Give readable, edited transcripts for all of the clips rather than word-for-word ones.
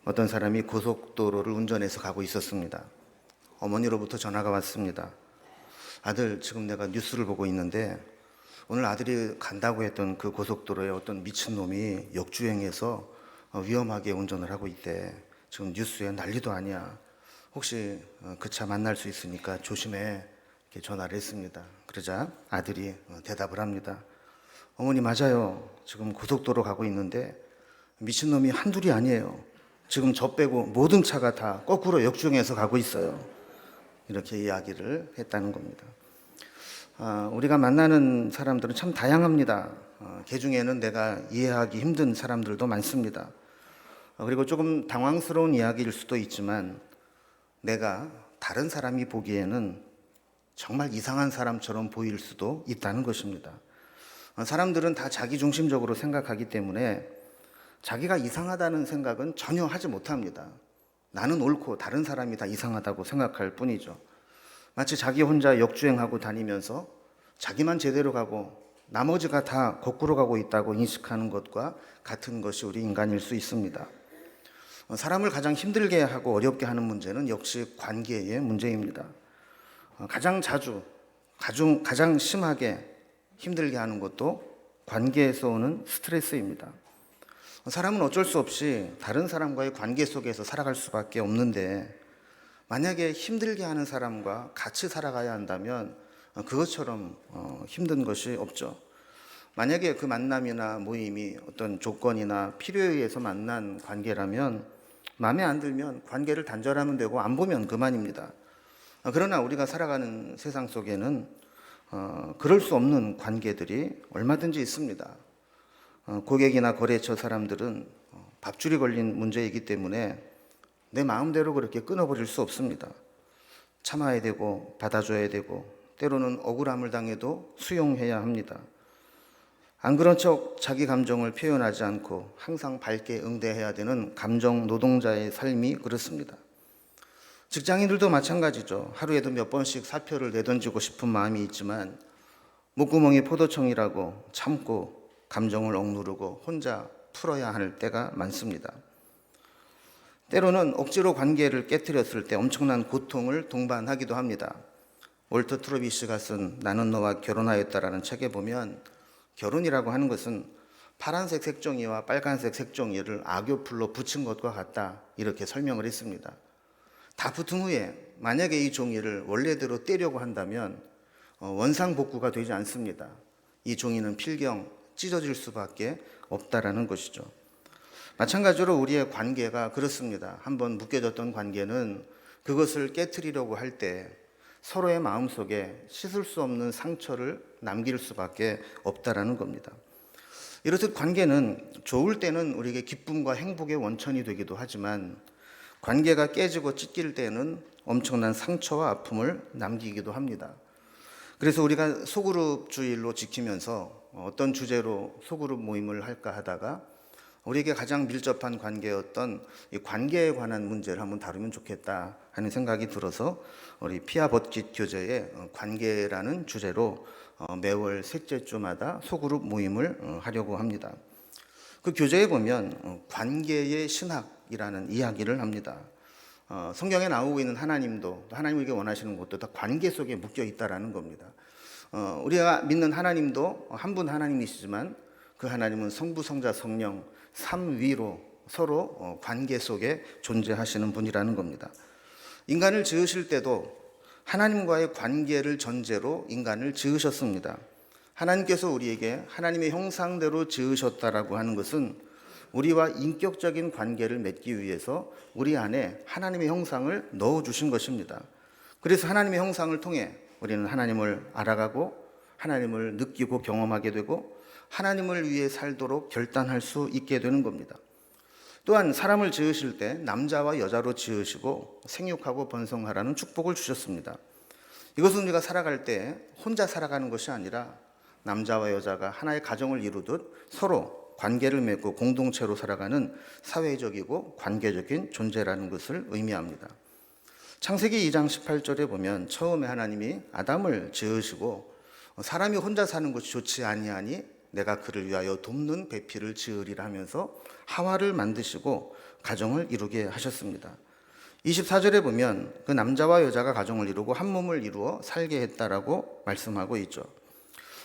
어떤 사람이 고속도로를 운전해서 가고 있었습니다. 어머니로부터 전화가 왔습니다. 아들, 지금 내가 뉴스를 보고 있는데 오늘 아들이 간다고 했던 그 고속도로에 어떤 미친놈이 역주행해서 위험하게 운전을 하고 있대. 지금 뉴스에 난리도 아니야. 혹시 그 차 만날 수 있으니까 조심해. 이렇게 전화를 했습니다. 그러자 아들이 대답을 합니다. 어머니, 맞아요. 지금 고속도로 가고 있는데 미친놈이 한둘이 아니에요. 지금 저 빼고 모든 차가 다 거꾸로 역주행해서 가고 있어요. 이렇게 이야기를 했다는 겁니다. 우리가 만나는 사람들은 참 다양합니다. 그 중에는 내가 이해하기 힘든 사람들도 많습니다. 그리고 조금 당황스러운 이야기일 수도 있지만 내가 다른 사람이 보기에는 정말 이상한 사람처럼 보일 수도 있다는 것입니다. 사람들은 다 자기중심적으로 생각하기 때문에 자기가 이상하다는 생각은 전혀 하지 못합니다. 나는 옳고 다른 사람이 다 이상하다고 생각할 뿐이죠. 마치 자기 혼자 역주행하고 다니면서 자기만 제대로 가고 나머지가 다 거꾸로 가고 있다고 인식하는 것과 같은 것이 우리 인간일 수 있습니다. 사람을 가장 힘들게 하고 어렵게 하는 문제는 역시 관계의 문제입니다. 가장 자주, 가장 심하게 힘들게 하는 것도 관계에서 오는 스트레스입니다. 사람은 어쩔 수 없이 다른 사람과의 관계 속에서 살아갈 수밖에 없는데 만약에 힘들게 하는 사람과 같이 살아가야 한다면 그것처럼 힘든 것이 없죠. 만약에 그 만남이나 모임이 어떤 조건이나 필요에 의해서 만난 관계라면 마음에 안 들면 관계를 단절하면 되고 안 보면 그만입니다. 그러나 우리가 살아가는 세상 속에는 그럴 수 없는 관계들이 얼마든지 있습니다. 고객이나 거래처 사람들은 밥줄이 걸린 문제이기 때문에 내 마음대로 그렇게 끊어버릴 수 없습니다. 참아야 되고 받아줘야 되고 때로는 억울함을 당해도 수용해야 합니다. 안 그런 척 자기 감정을 표현하지 않고 항상 밝게 응대해야 되는 감정 노동자의 삶이 그렇습니다. 직장인들도 마찬가지죠. 하루에도 몇 번씩 사표를 내던지고 싶은 마음이 있지만 목구멍이 포도청이라고 참고 감정을 억누르고 혼자 풀어야 할 때가 많습니다. 때로는 억지로 관계를 깨뜨렸을 때 엄청난 고통을 동반하기도 합니다. 월터 트로비시가 쓴 나는 너와 결혼하였다라는 책에 보면 결혼이라고 하는 것은 파란색 색종이와 빨간색 색종이를 악교풀로 붙인 것과 같다, 이렇게 설명을 했습니다. 다 붙은 후에 만약에 이 종이를 원래대로 떼려고 한다면 원상복구가 되지 않습니다. 이 종이는 필경 찢어질 수밖에 없다라는 것이죠. 마찬가지로 우리의 관계가 그렇습니다. 한번 묶여졌던 관계는 그것을 깨트리려고 할 때 서로의 마음속에 씻을 수 없는 상처를 남길 수밖에 없다라는 겁니다. 이렇듯 관계는 좋을 때는 우리에게 기쁨과 행복의 원천이 되기도 하지만 관계가 깨지고 찢길 때는 엄청난 상처와 아픔을 남기기도 합니다. 그래서 우리가 소그룹 주일로 지키면서 어떤 주제로 소그룹 모임을 할까 하다가 우리에게 가장 밀접한 관계였던 이 관계에 관한 문제를 한번 다루면 좋겠다 하는 생각이 들어서 우리 피아 버킷 교재의 관계라는 주제로 매월 셋째 주마다 소그룹 모임을 하려고 합니다. 그 교재에 보면 관계의 신학이라는 이야기를 합니다. 성경에 나오고 있는 하나님도 하나님에게 원하시는 것도 다 관계 속에 묶여 있다라는 겁니다. 우리가 믿는 하나님도 한 분 하나님이시지만 그 하나님은 성부, 성자, 성령 삼위로 서로 관계 속에 존재하시는 분이라는 겁니다. 인간을 지으실 때도 하나님과의 관계를 전제로 인간을 지으셨습니다. 하나님께서 우리에게 하나님의 형상대로 지으셨다라고 하는 것은 우리와 인격적인 관계를 맺기 위해서 우리 안에 하나님의 형상을 넣어주신 것입니다. 그래서 하나님의 형상을 통해 우리는 하나님을 알아가고 하나님을 느끼고 경험하게 되고 하나님을 위해 살도록 결단할 수 있게 되는 겁니다. 또한 사람을 지으실 때 남자와 여자로 지으시고 생육하고 번성하라는 축복을 주셨습니다. 이것은 우리가 살아갈 때 혼자 살아가는 것이 아니라 남자와 여자가 하나의 가정을 이루듯 서로 관계를 맺고 공동체로 살아가는 사회적이고 관계적인 존재라는 것을 의미합니다. 창세기 2장 18절에 보면 처음에 하나님이 아담을 지으시고 사람이 혼자 사는 것이 좋지 아니하니 내가 그를 위하여 돕는 배필을 지으리라 하면서 하와를 만드시고 가정을 이루게 하셨습니다. 24절에 보면 그 남자와 여자가 가정을 이루고 한 몸을 이루어 살게 했다라고 말씀하고 있죠.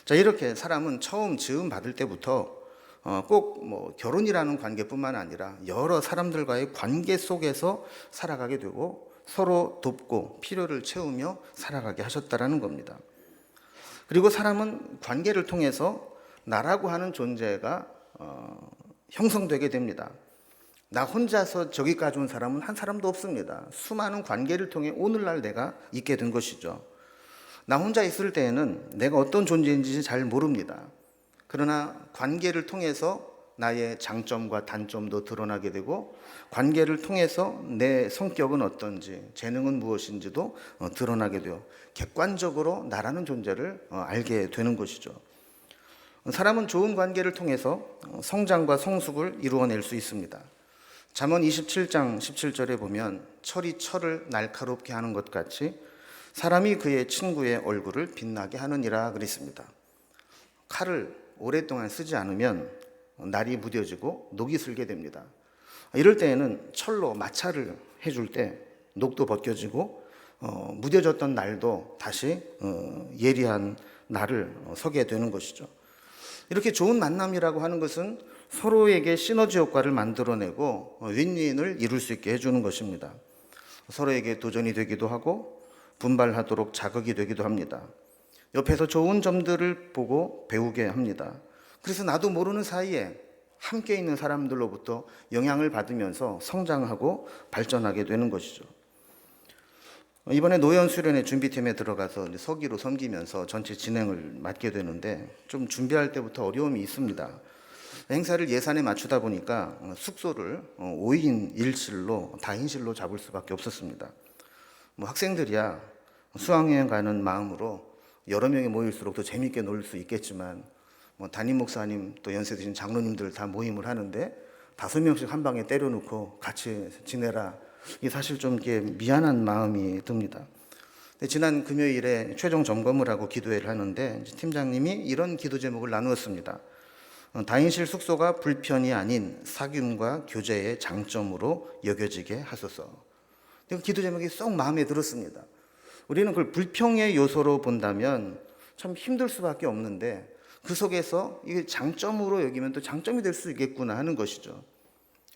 자, 이렇게 사람은 처음 지음 받을 때부터 꼭 뭐 결혼이라는 관계뿐만 아니라 여러 사람들과의 관계 속에서 살아가게 되고 서로 돕고 필요를 채우며 살아가게 하셨다라는 겁니다. 그리고 사람은 관계를 통해서 나라고 하는 존재가 형성되게 됩니다. 나 혼자서 저기까지 온 사람은 한 사람도 없습니다. 수많은 관계를 통해 오늘날 내가 있게 된 것이죠. 나 혼자 있을 때에는 내가 어떤 존재인지 잘 모릅니다. 그러나 관계를 통해서 나의 장점과 단점도 드러나게 되고 관계를 통해서 내 성격은 어떤지, 재능은 무엇인지도 드러나게 되어 객관적으로 나라는 존재를 알게 되는 것이죠. 사람은 좋은 관계를 통해서 성장과 성숙을 이루어낼 수 있습니다. 잠언 27장 17절에 보면 철이 철을 날카롭게 하는 것 같이 사람이 그의 친구의 얼굴을 빛나게 하느니라 그랬습니다. 칼을 오랫동안 쓰지 않으면 날이 무뎌지고 녹이 슬게 됩니다. 이럴 때에는 철로 마찰을 해줄 때 녹도 벗겨지고 무뎌졌던 날도 다시 예리한 날을 서게 되는 것이죠. 이렇게 좋은 만남이라고 하는 것은 서로에게 시너지 효과를 만들어내고 윈윈을 이룰 수 있게 해주는 것입니다. 서로에게 도전이 되기도 하고 분발하도록 자극이 되기도 합니다. 옆에서 좋은 점들을 보고 배우게 합니다. 그래서 나도 모르는 사이에 함께 있는 사람들로부터 영향을 받으면서 성장하고 발전하게 되는 것이죠. 이번에 노연 수련회 준비팀에 들어가서 서기로 섬기면서 전체 진행을 맡게 되는데 좀 준비할 때부터 어려움이 있습니다. 행사를 예산에 맞추다 보니까 숙소를 5인 1실로 다인실로 잡을 수밖에 없었습니다. 뭐 학생들이야 수학여행 가는 마음으로 여러 명이 모일수록 더 재미있게 놀 수 있겠지만 뭐 담임 목사님 또 연세 드신 장로님들 다 모임을 하는데 5명씩 한 방에 때려놓고 같이 지내라. 이게 사실 좀 이렇게 미안한 마음이 듭니다. 지난 금요일에 최종 점검을 하고 기도회를 하는데 팀장님이 이런 기도 제목을 나누었습니다. 다인실 숙소가 불편이 아닌 사귐과 교제의 장점으로 여겨지게 하소서. 기도 제목이 쏙 마음에 들었습니다. 우리는 그걸 불평의 요소로 본다면 참 힘들 수밖에 없는데 그 속에서 이게 장점으로 여기면 또 장점이 될 수 있겠구나 하는 것이죠.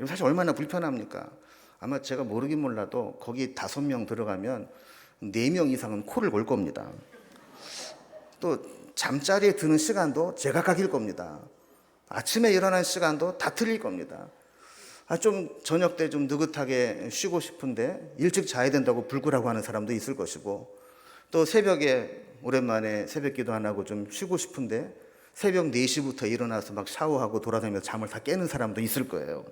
사실 얼마나 불편합니까? 아마 제가 모르긴 몰라도 거기 5명 들어가면 4명 이상은 코를 골 겁니다. 또 잠자리에 드는 시간도 제각각일 겁니다. 아침에 일어나는 시간도 다 틀릴 겁니다. 좀 저녁 때 좀 느긋하게 쉬고 싶은데 일찍 자야 된다고 불구라고 하는 사람도 있을 것이고 또 새벽에 오랜만에 새벽 기도 안 하고 좀 쉬고 싶은데 새벽 4시부터 일어나서 막 샤워하고 돌아다니면서 잠을 다 깨는 사람도 있을 거예요.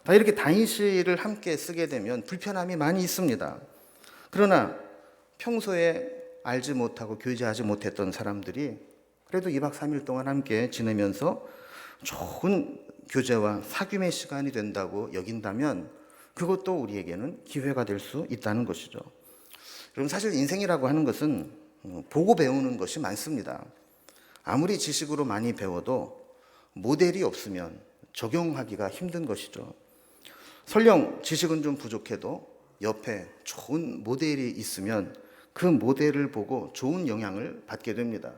다 이렇게 다인실을 함께 쓰게 되면 불편함이 많이 있습니다. 그러나 평소에 알지 못하고 교제하지 못했던 사람들이 그래도 2박 3일 동안 함께 지내면서 좋은 교제와 사귐의 시간이 된다고 여긴다면 그것도 우리에게는 기회가 될 수 있다는 것이죠. 여러분, 사실 인생이라고 하는 것은 보고 배우는 것이 많습니다. 아무리 지식으로 많이 배워도 모델이 없으면 적용하기가 힘든 것이죠. 설령 지식은 좀 부족해도 옆에 좋은 모델이 있으면 그 모델을 보고 좋은 영향을 받게 됩니다.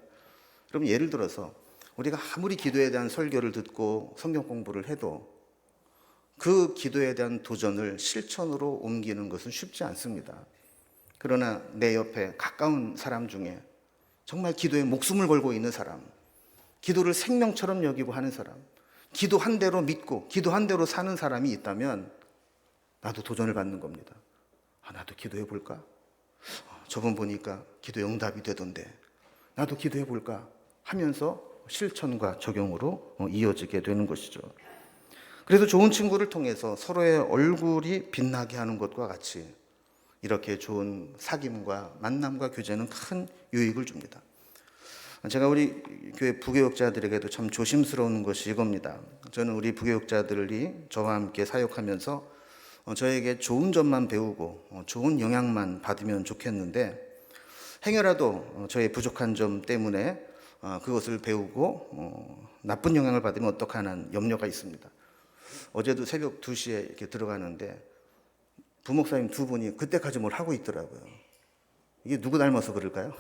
그럼 예를 들어서 우리가 아무리 기도에 대한 설교를 듣고 성경 공부를 해도 그 기도에 대한 도전을 실천으로 옮기는 것은 쉽지 않습니다. 그러나 내 옆에 가까운 사람 중에 정말 기도에 목숨을 걸고 있는 사람, 기도를 생명처럼 여기고 하는 사람, 기도 한 대로 믿고 기도 한 대로 사는 사람이 있다면 나도 도전을 받는 겁니다. 나도 기도해 볼까? 저번 보니까 기도 응답이 되던데 나도 기도해 볼까? 하면서 실천과 적용으로 이어지게 되는 것이죠. 그래서 좋은 친구를 통해서 서로의 얼굴이 빛나게 하는 것과 같이 이렇게 좋은 사귐과 만남과 교제는 큰 유익을 줍니다. 제가 우리 교회 부교육자들에게도 참 조심스러운 것이 이겁니다. 저는 우리 부교육자들이 저와 함께 사역하면서 저에게 좋은 점만 배우고 좋은 영향만 받으면 좋겠는데 행여라도 저의 부족한 점 때문에 그것을 배우고 나쁜 영향을 받으면 어떡하는 염려가 있습니다. 어제도 새벽 2시에 이렇게 들어가는데 부목사님 두 분이 그때까지 뭘 하고 있더라고요. 이게 누구 닮아서 그럴까요?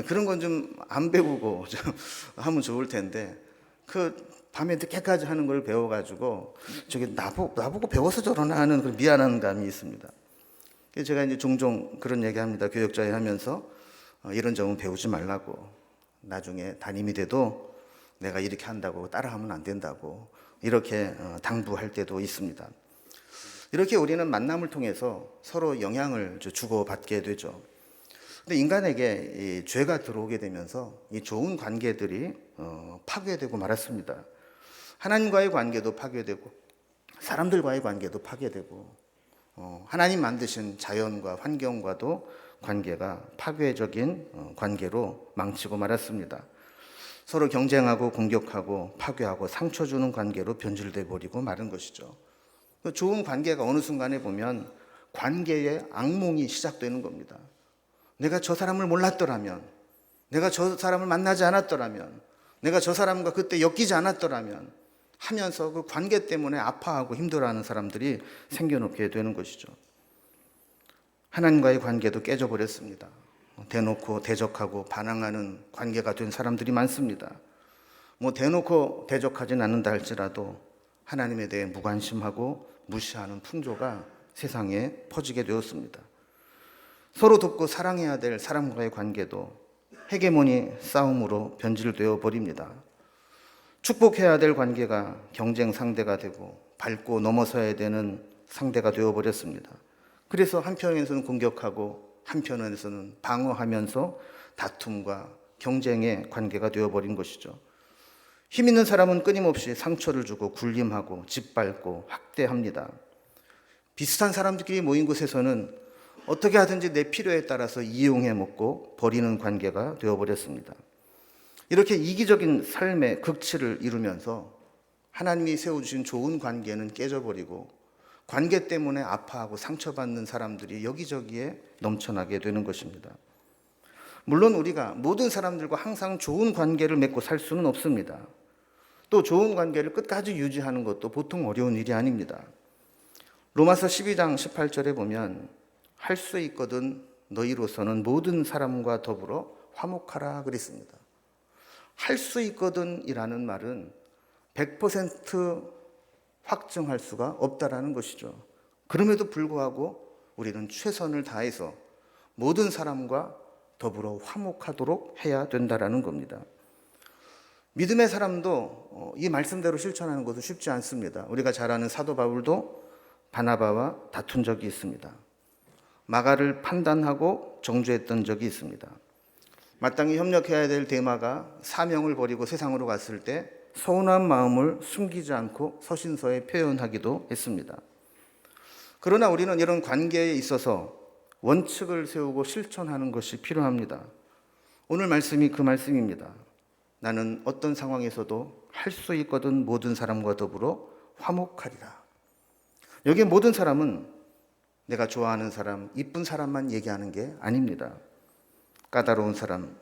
그런 건 좀 안 배우고 좀 하면 좋을 텐데 그 밤에 늦게까지 하는 걸 배워가지고 저게 나보고 배워서 저러나 하는 그런 미안한 감이 있습니다. 그래서 제가 이제 종종 그런 얘기합니다. 교역자회 하면서 이런 점은 배우지 말라고. 나중에 담임이 돼도 내가 이렇게 한다고 따라하면 안 된다고 이렇게 당부할 때도 있습니다. 이렇게 우리는 만남을 통해서 서로 영향을 주고받게 되죠. 근데 인간에게 이 죄가 들어오게 되면서 이 좋은 관계들이 파괴되고 말았습니다. 하나님과의 관계도 파괴되고 사람들과의 관계도 파괴되고 하나님 만드신 자연과 환경과도 관계가 파괴적인 관계로 망치고 말았습니다. 서로 경쟁하고 공격하고 파괴하고 상처 주는 관계로 변질돼 버리고 마른 것이죠. 좋은 관계가 어느 순간에 보면 관계의 악몽이 시작되는 겁니다. 내가 저 사람을 몰랐더라면, 내가 저 사람을 만나지 않았더라면, 내가 저 사람과 그때 엮이지 않았더라면 하면서 그 관계 때문에 아파하고 힘들어하는 사람들이 생겨놓게 되는 것이죠. 하나님과의 관계도 깨져버렸습니다. 대놓고 대적하고 반항하는 관계가 된 사람들이 많습니다. 대놓고 대적하진 않는다 할지라도 하나님에 대해 무관심하고 무시하는 풍조가 세상에 퍼지게 되었습니다. 서로 돕고 사랑해야 될 사람과의 관계도 헤게모니 싸움으로 변질되어 버립니다. 축복해야 될 관계가 경쟁 상대가 되고 밟고 넘어서야 되는 상대가 되어버렸습니다. 그래서 한편에서는 공격하고 한편에서는 방어하면서 다툼과 경쟁의 관계가 되어버린 것이죠. 힘 있는 사람은 끊임없이 상처를 주고 굴림하고 짓밟고 학대합니다. 비슷한 사람들끼리 모인 곳에서는 어떻게 하든지 내 필요에 따라서 이용해 먹고 버리는 관계가 되어버렸습니다. 이렇게 이기적인 삶의 극치를 이루면서 하나님이 세워주신 좋은 관계는 깨져버리고 관계 때문에 아파하고 상처받는 사람들이 여기저기에 넘쳐나게 되는 것입니다. 물론 우리가 모든 사람들과 항상 좋은 관계를 맺고 살 수는 없습니다. 또 좋은 관계를 끝까지 유지하는 것도 보통 어려운 일이 아닙니다. 로마서 12장 18절에 보면 할 수 있거든 너희로서는 모든 사람과 더불어 화목하라 그랬습니다. 할 수 있거든 이라는 말은 100% 확증할 수가 없다라는 것이죠. 그럼에도 불구하고 우리는 최선을 다해서 모든 사람과 더불어 화목하도록 해야 된다라는 겁니다. 믿음의 사람도 이 말씀대로 실천하는 것도 쉽지 않습니다. 우리가 잘 아는 사도 바울도 바나바와 다툰 적이 있습니다. 마가를 판단하고 정죄했던 적이 있습니다. 마땅히 협력해야 될 데마가 사명을 버리고 세상으로 갔을 때 서운한 마음을 숨기지 않고 서신서에 표현하기도 했습니다. 그러나 우리는 이런 관계에 있어서 원칙을 세우고 실천하는 것이 필요합니다. 오늘 말씀이 그 말씀입니다. 나는 어떤 상황에서도 할 수 있거든 모든 사람과 더불어 화목하리라. 여기 모든 사람은 내가 좋아하는 사람, 이쁜 사람만 얘기하는 게 아닙니다. 까다로운 사람,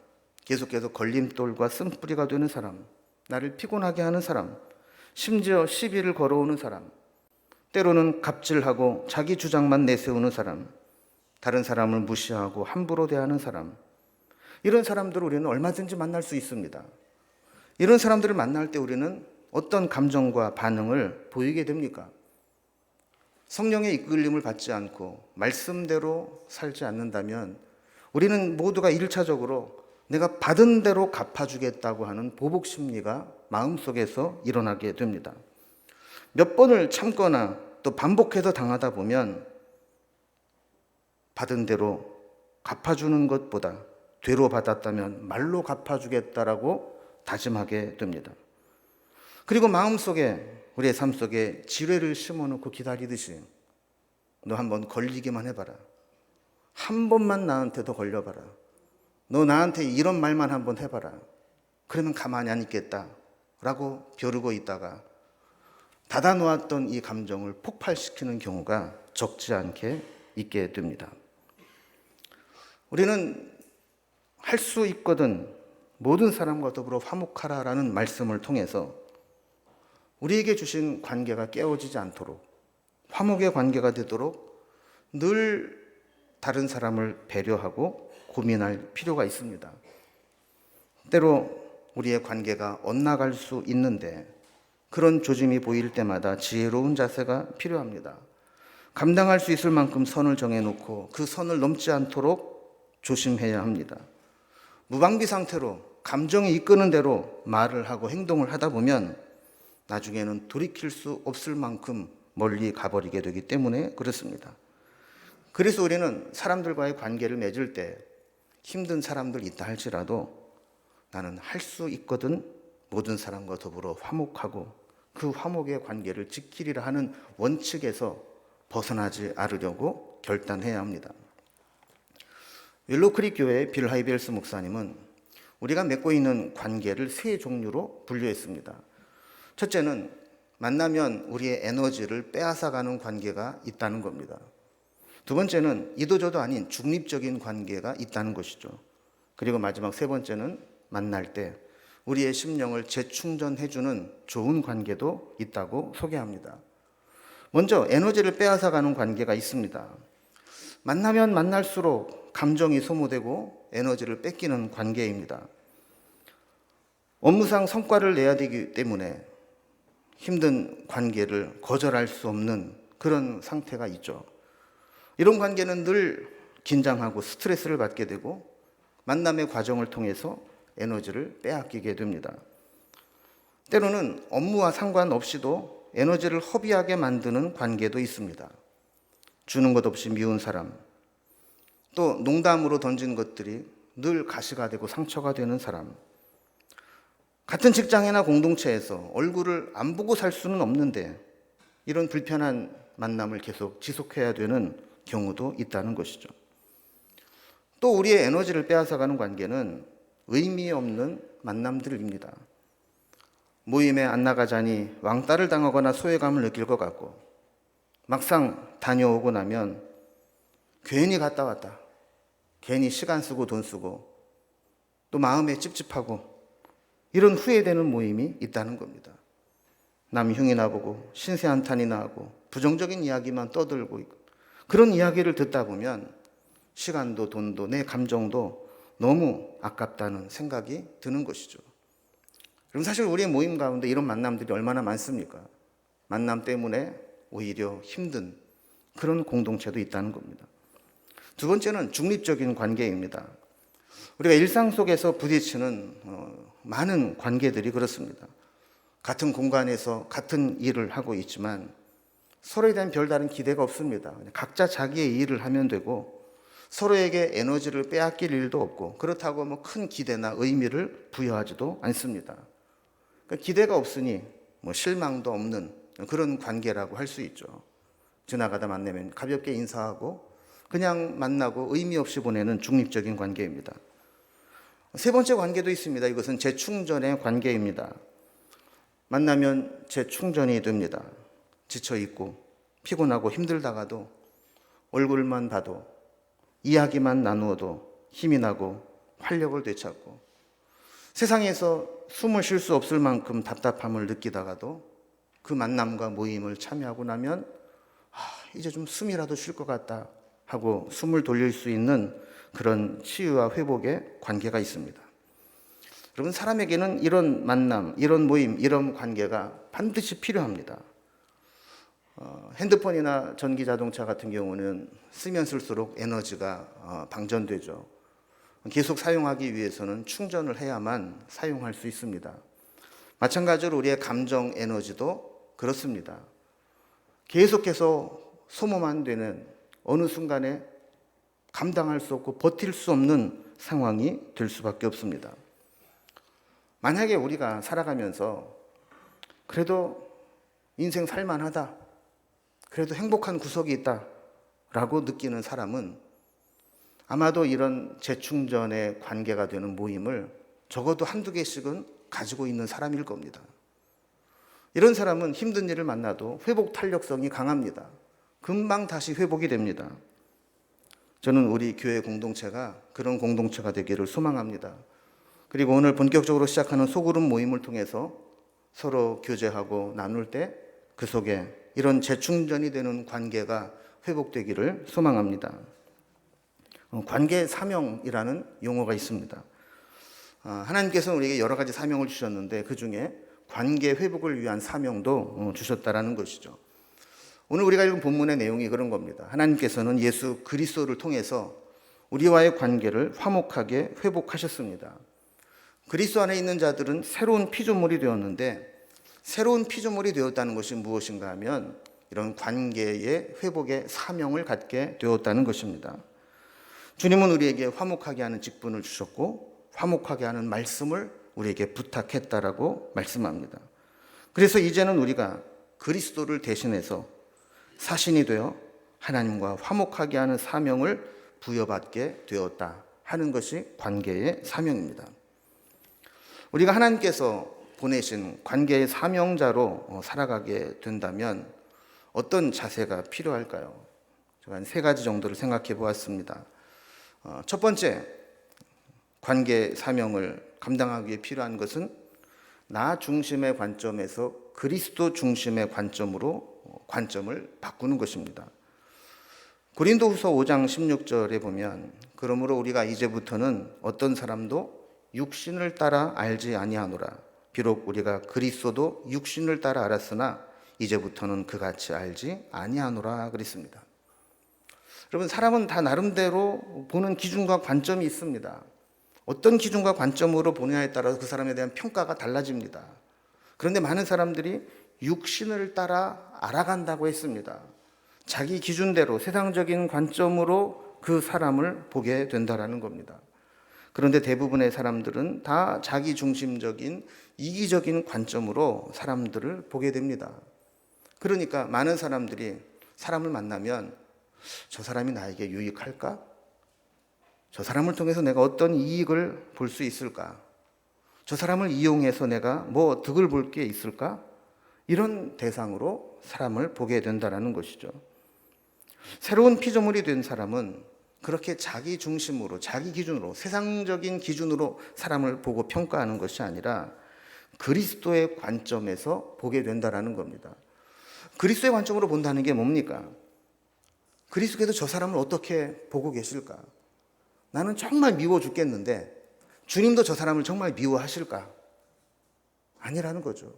계속해서 걸림돌과 쓴뿌리가 되는 사람, 나를 피곤하게 하는 사람, 심지어 시비를 걸어오는 사람, 때로는 갑질하고 자기 주장만 내세우는 사람, 다른 사람을 무시하고 함부로 대하는 사람, 이런 사람들을 우리는 얼마든지 만날 수 있습니다. 이런 사람들을 만날 때 우리는 어떤 감정과 반응을 보이게 됩니까? 성령의 이끌림을 받지 않고 말씀대로 살지 않는다면 우리는 모두가 1차적으로 내가 받은 대로 갚아주겠다고 하는 보복 심리가 마음속에서 일어나게 됩니다. 몇 번을 참거나 또 반복해서 당하다 보면 받은 대로 갚아주는 것보다 되로 받았다면 말로 갚아주겠다라고 다짐하게 됩니다. 그리고 마음속에 우리의 삶 속에 지뢰를 심어놓고 기다리듯이 너 한번 걸리기만 해봐라. 한 번만 나한테 더 걸려봐라. 너 나한테 이런 말만 한번 해봐라. 그러면 가만히 안 있겠다 라고 벼르고 있다가 닫아놓았던 이 감정을 폭발시키는 경우가 적지 않게 있게 됩니다. 우리는 할 수 있거든 모든 사람과 더불어 화목하라라는 말씀을 통해서 우리에게 주신 관계가 깨어지지 않도록 화목의 관계가 되도록 늘 다른 사람을 배려하고 고민할 필요가 있습니다. 때로 우리의 관계가 엇나갈 수 있는데 그런 조짐이 보일 때마다 지혜로운 자세가 필요합니다. 감당할 수 있을 만큼 선을 정해놓고 그 선을 넘지 않도록 조심해야 합니다. 무방비 상태로 감정이 이끄는 대로 말을 하고 행동을 하다 보면 나중에는 돌이킬 수 없을 만큼 멀리 가버리게 되기 때문에 그렇습니다. 그래서 우리는 사람들과의 관계를 맺을 때 힘든 사람들 있다 할지라도 나는 할 수 있거든 모든 사람과 더불어 화목하고 그 화목의 관계를 지키리라 하는 원칙에서 벗어나지 않으려고 결단해야 합니다. 윌로크릭 교회의 빌 하이벨스 목사님은 우리가 맺고 있는 관계를 세 종류로 분류했습니다. 첫째는 만나면 우리의 에너지를 빼앗아가는 관계가 있다는 겁니다. 두 번째는 이도저도 아닌 중립적인 관계가 있다는 것이죠. 그리고 마지막 세 번째는 만날 때 우리의 심령을 재충전해주는 좋은 관계도 있다고 소개합니다. 먼저 에너지를 빼앗아가는 관계가 있습니다. 만나면 만날수록 감정이 소모되고 에너지를 뺏기는 관계입니다. 업무상 성과를 내야 되기 때문에 힘든 관계를 거절할 수 없는 그런 상태가 있죠. 이런 관계는 늘 긴장하고 스트레스를 받게 되고 만남의 과정을 통해서 에너지를 빼앗기게 됩니다. 때로는 업무와 상관없이도 에너지를 허비하게 만드는 관계도 있습니다. 주는 것 없이 미운 사람, 또 농담으로 던진 것들이 늘 가시가 되고 상처가 되는 사람, 같은 직장이나 공동체에서 얼굴을 안 보고 살 수는 없는데 이런 불편한 만남을 계속 지속해야 되는 경우도 있다는 것이죠. 또 우리의 에너지를 빼앗아가는 관계는 의미 없는 만남들입니다. 모임에 안 나가자니 왕따를 당하거나 소외감을 느낄 것 같고 막상 다녀오고 나면 괜히 갔다 왔다, 괜히 시간 쓰고 돈 쓰고 또 마음에 찝찝하고 이런 후회되는 모임이 있다는 겁니다. 남 흉이나 보고 신세 한탄이나 하고 부정적인 이야기만 떠들고 있고 그런 이야기를 듣다 보면 시간도 돈도 내 감정도 너무 아깝다는 생각이 드는 것이죠. 그럼 사실 우리의 모임 가운데 이런 만남들이 얼마나 많습니까? 만남 때문에 오히려 힘든 그런 공동체도 있다는 겁니다. 두 번째는 중립적인 관계입니다. 우리가 일상 속에서 부딪히는 많은 관계들이 그렇습니다. 같은 공간에서 같은 일을 하고 있지만 서로에 대한 별다른 기대가 없습니다. 각자 자기의 일을 하면 되고 서로에게 에너지를 빼앗길 일도 없고 그렇다고 뭐 큰 기대나 의미를 부여하지도 않습니다. 그러니까 기대가 없으니 뭐 실망도 없는 그런 관계라고 할 수 있죠. 지나가다 만나면 가볍게 인사하고 그냥 만나고 의미 없이 보내는 중립적인 관계입니다. 세 번째 관계도 있습니다. 이것은 재충전의 관계입니다. 만나면 재충전이 됩니다. 지쳐있고 피곤하고 힘들다가도 얼굴만 봐도 이야기만 나누어도 힘이 나고 활력을 되찾고 세상에서 숨을 쉴 수 없을 만큼 답답함을 느끼다가도 그 만남과 모임을 참여하고 나면 이제 좀 숨이라도 쉴 것 같다 하고 숨을 돌릴 수 있는 그런 치유와 회복의 관계가 있습니다. 여러분, 사람에게는 이런 만남, 이런 모임, 이런 관계가 반드시 필요합니다. 핸드폰이나 전기자동차 같은 경우는 쓰면 쓸수록 에너지가 방전되죠. 계속 사용하기 위해서는 충전을 해야만 사용할 수 있습니다. 마찬가지로 우리의 감정 에너지도 그렇습니다. 계속해서 소모만 되는 어느 순간에 감당할 수 없고 버틸 수 없는 상황이 될 수밖에 없습니다. 만약에 우리가 살아가면서 그래도 인생 살만하다, 그래도 행복한 구석이 있다라고 느끼는 사람은 아마도 이런 재충전의 관계가 되는 모임을 적어도 한두 개씩은 가지고 있는 사람일 겁니다. 이런 사람은 힘든 일을 만나도 회복 탄력성이 강합니다. 금방 다시 회복이 됩니다. 저는 우리 교회 공동체가 그런 공동체가 되기를 소망합니다. 그리고 오늘 본격적으로 시작하는 소그룹 모임을 통해서 서로 교제하고 나눌 때 그 속에 이런 재충전이 되는 관계가 회복되기를 소망합니다. 관계 사명이라는 용어가 있습니다. 하나님께서는 우리에게 여러 가지 사명을 주셨는데 그 중에 관계 회복을 위한 사명도 주셨다라는 것이죠. 오늘 우리가 읽은 본문의 내용이 그런 겁니다. 하나님께서는 예수 그리스도를 통해서 우리와의 관계를 화목하게 회복하셨습니다. 그리스도 안에 있는 자들은 새로운 피조물이 되었는데 새로운 피조물이 되었다는 것이 무엇인가 하면 이런 관계의 회복의 사명을 갖게 되었다는 것입니다. 주님은 우리에게 화목하게 하는 직분을 주셨고 화목하게 하는 말씀을 우리에게 부탁했다라고 말씀합니다. 그래서 이제는 우리가 그리스도를 대신해서 사신이 되어 하나님과 화목하게 하는 사명을 부여받게 되었다 하는 것이 관계의 사명입니다. 우리가 하나님께서 보내신 관계의 사명자로 살아가게 된다면 어떤 자세가 필요할까요? 제가 한 3가지 정도를 생각해 보았습니다. 첫 번째, 관계 사명을 감당하기 위해 필요한 것은 나 중심의 관점에서 그리스도 중심의 관점을 바꾸는 것입니다. 고린도후서 5장 16절에 보면 그러므로 우리가 이제부터는 어떤 사람도 육신을 따라 알지 아니하노라. 비록 우리가 그리스도도 육신을 따라 알았으나 이제부터는 그같이 알지 아니하노라 그랬습니다. 여러분, 사람은 다 나름대로 보는 기준과 관점이 있습니다. 어떤 기준과 관점으로 보느냐에 따라서 그 사람에 대한 평가가 달라집니다. 그런데 많은 사람들이 육신을 따라 알아간다고 했습니다. 자기 기준대로 세상적인 관점으로 그 사람을 보게 된다는 겁니다. 그런데 대부분의 사람들은 다 자기 중심적인 이기적인 관점으로 사람들을 보게 됩니다. 그러니까 많은 사람들이 사람을 만나면 저 사람이 나에게 유익할까? 저 사람을 통해서 내가 어떤 이익을 볼 수 있을까? 저 사람을 이용해서 내가 뭐 득을 볼 게 있을까? 이런 대상으로 사람을 보게 된다는 것이죠. 새로운 피조물이 된 사람은 그렇게 자기 중심으로, 자기 기준으로, 세상적인 기준으로 사람을 보고 평가하는 것이 아니라 그리스도의 관점에서 보게 된다는 겁니다. 그리스도의 관점으로 본다는 게 뭡니까? 그리스도께서 저 사람을 어떻게 보고 계실까? 나는 정말 미워 죽겠는데 주님도 저 사람을 정말 미워하실까? 아니라는 거죠.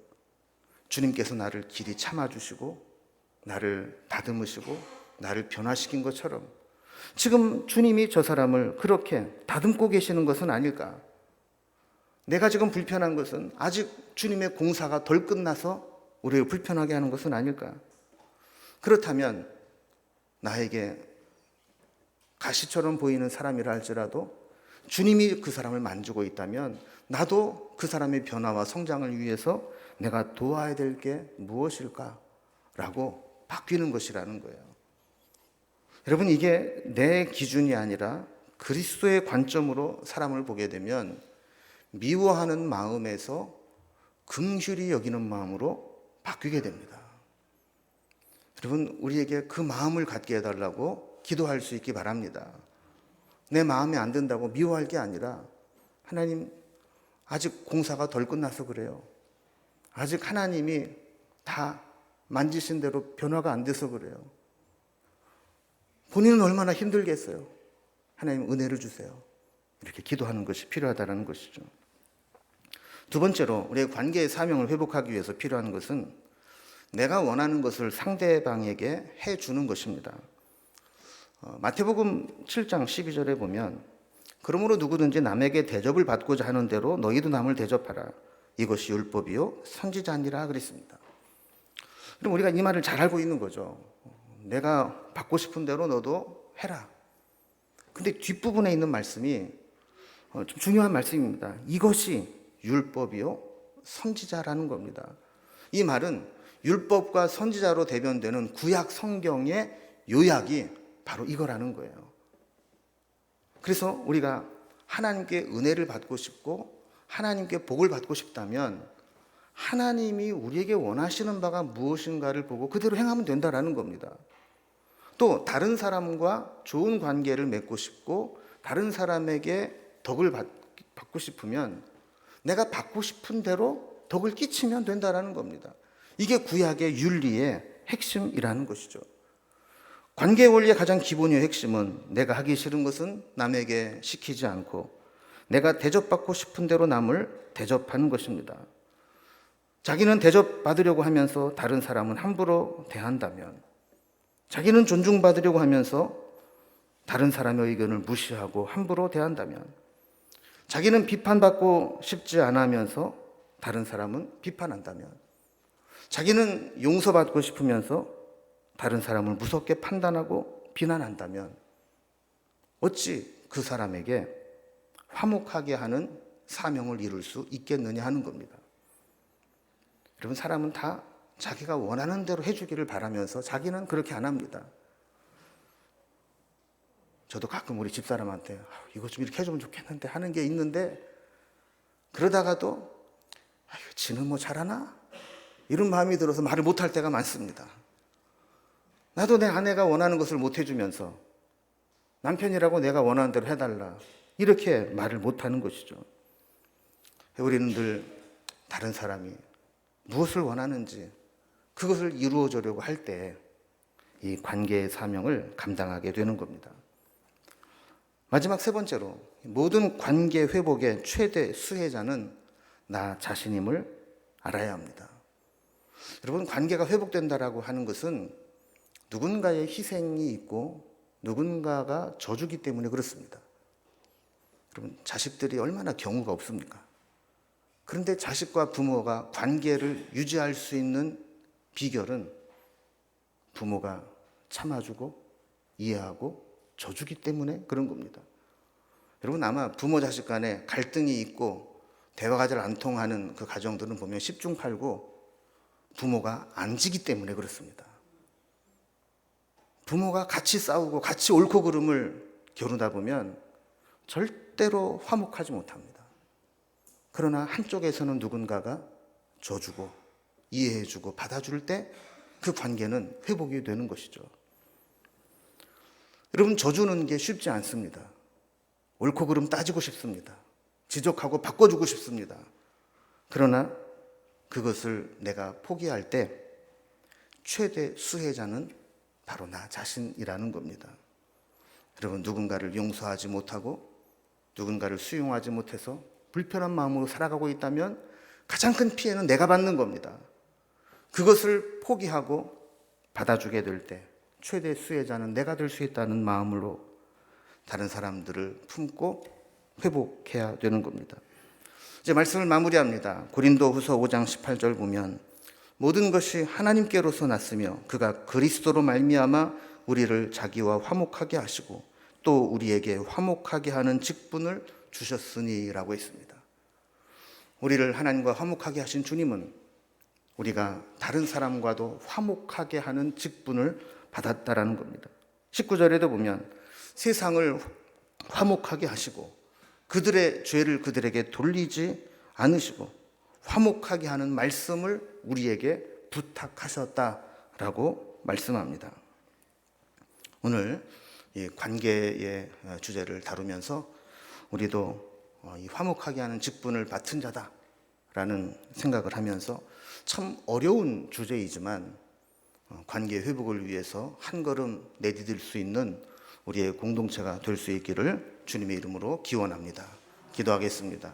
주님께서 나를 길이 참아주시고 나를 다듬으시고 나를 변화시킨 것처럼 지금 주님이 저 사람을 그렇게 다듬고 계시는 것은 아닐까? 내가 지금 불편한 것은 아직 주님의 공사가 덜 끝나서 우리를 불편하게 하는 것은 아닐까? 그렇다면 나에게 가시처럼 보이는 사람이라 할지라도 주님이 그 사람을 만지고 있다면 나도 그 사람의 변화와 성장을 위해서 내가 도와야 될 게 무엇일까? 라고 바뀌는 것이라는 거예요. 여러분, 이게 내 기준이 아니라 그리스도의 관점으로 사람을 보게 되면 미워하는 마음에서 긍휼히 여기는 마음으로 바뀌게 됩니다. 여러분, 우리에게 그 마음을 갖게 해달라고 기도할 수 있기 바랍니다. 내 마음에 안 든다고 미워할 게 아니라 하나님, 아직 공사가 덜 끝나서 그래요. 아직 하나님이 다 만지신 대로 변화가 안 돼서 그래요. 본인은 얼마나 힘들겠어요. 하나님, 은혜를 주세요. 이렇게 기도하는 것이 필요하다는 것이죠. 두 번째로 우리의 관계의 사명을 회복하기 위해서 필요한 것은 내가 원하는 것을 상대방에게 해주는 것입니다. 마태복음 7장 12절에 보면 그러므로 누구든지 남에게 대접을 받고자 하는 대로 너희도 남을 대접하라. 이것이 율법이요 선지자니라 그랬습니다. 그럼 우리가 이 말을 잘 알고 있는 거죠. 내가 받고 싶은 대로 너도 해라. 근데 뒷부분에 있는 말씀이 좀 중요한 말씀입니다. 이것이 율법이요 선지자라는 겁니다. 이 말은 율법과 선지자로 대변되는 구약 성경의 요약이 바로 이거라는 거예요. 그래서 우리가 하나님께 은혜를 받고 싶고 하나님께 복을 받고 싶다면 하나님이 우리에게 원하시는 바가 무엇인가를 보고 그대로 행하면 된다라는 겁니다. 또 다른 사람과 좋은 관계를 맺고 싶고 다른 사람에게 덕을 받고 싶으면 내가 받고 싶은 대로 덕을 끼치면 된다라는 겁니다. 이게 구약의 윤리의 핵심이라는 것이죠. 관계 원리의 가장 기본의 핵심은 내가 하기 싫은 것은 남에게 시키지 않고 내가 대접받고 싶은 대로 남을 대접하는 것입니다. 자기는 대접받으려고 하면서 다른 사람은 함부로 대한다면, 자기는 존중받으려고 하면서 다른 사람의 의견을 무시하고 함부로 대한다면, 자기는 비판받고 싶지 않으면서 다른 사람은 비판한다면, 자기는 용서받고 싶으면서 다른 사람을 무섭게 판단하고 비난한다면 어찌 그 사람에게 화목하게 하는 사명을 이룰 수 있겠느냐 하는 겁니다. 여러분, 사람은 다 자기가 원하는 대로 해주기를 바라면서 자기는 그렇게 안 합니다. 저도 가끔 우리 집사람한테 이것 좀 이렇게 해주면 좋겠는데 하는 게 있는데, 그러다가도 지는 뭐 잘하나? 이런 마음이 들어서 말을 못할 때가 많습니다. 나도 내 아내가 원하는 것을 못 해주면서 남편이라고 내가 원하는 대로 해달라, 이렇게 말을 못하는 것이죠. 우리는 늘 다른 사람이 무엇을 원하는지 그것을 이루어주려고 할 때 이 관계의 사명을 감당하게 되는 겁니다. 마지막 세 번째로, 모든 관계 회복의 최대 수혜자는 나 자신임을 알아야 합니다. 여러분, 관계가 회복된다라고 하는 것은 누군가의 희생이 있고 누군가가 져주기 때문에 그렇습니다. 여러분, 자식들이 얼마나 경우가 없습니까? 그런데 자식과 부모가 관계를 유지할 수 있는 비결은 부모가 참아주고 이해하고 져주기 때문에 그런 겁니다. 여러분, 아마 부모 자식 간에 갈등이 있고 대화가 잘 안 통하는 그 가정들은 보면 10중 8구 부모가 안 지기 때문에 그렇습니다. 부모가 같이 싸우고 같이 옳고 그름을 겨루다 보면 절대로 화목하지 못합니다. 그러나 한쪽에서는 누군가가 져주고 이해해주고 받아줄 때 그 관계는 회복이 되는 것이죠. 여러분, 져주는 게 쉽지 않습니다. 옳고 그름 따지고 싶습니다. 지적하고 바꿔주고 싶습니다. 그러나 그것을 내가 포기할 때 최대 수혜자는 바로 나 자신이라는 겁니다. 여러분, 누군가를 용서하지 못하고 누군가를 수용하지 못해서 불편한 마음으로 살아가고 있다면 가장 큰 피해는 내가 받는 겁니다. 그것을 포기하고 받아주게 될 때 최대 수혜자는 내가 될 수 있다는 마음으로 다른 사람들을 품고 회복해야 되는 겁니다. 이제 말씀을 마무리합니다. 고린도후서 5장 18절 보면 모든 것이 하나님께로서 났으며 그가 그리스도로 말미암아 우리를 자기와 화목하게 하시고 또 우리에게 화목하게 하는 직분을 주셨으니라고 했습니다. 우리를 하나님과 화목하게 하신 주님은 우리가 다른 사람과도 화목하게 하는 직분을 받았다라는 겁니다. 19절에도 보면 세상을 화목하게 하시고 그들의 죄를 그들에게 돌리지 않으시고 화목하게 하는 말씀을 우리에게 부탁하셨다라고 말씀합니다. 오늘 이 관계의 주제를 다루면서 우리도 이 화목하게 하는 직분을 맡은 자다라는 생각을 하면서 참 어려운 주제이지만 관계 회복을 위해서 한 걸음 내디딜 수 있는 우리의 공동체가 될 수 있기를 주님의 이름으로 기원합니다. 기도하겠습니다.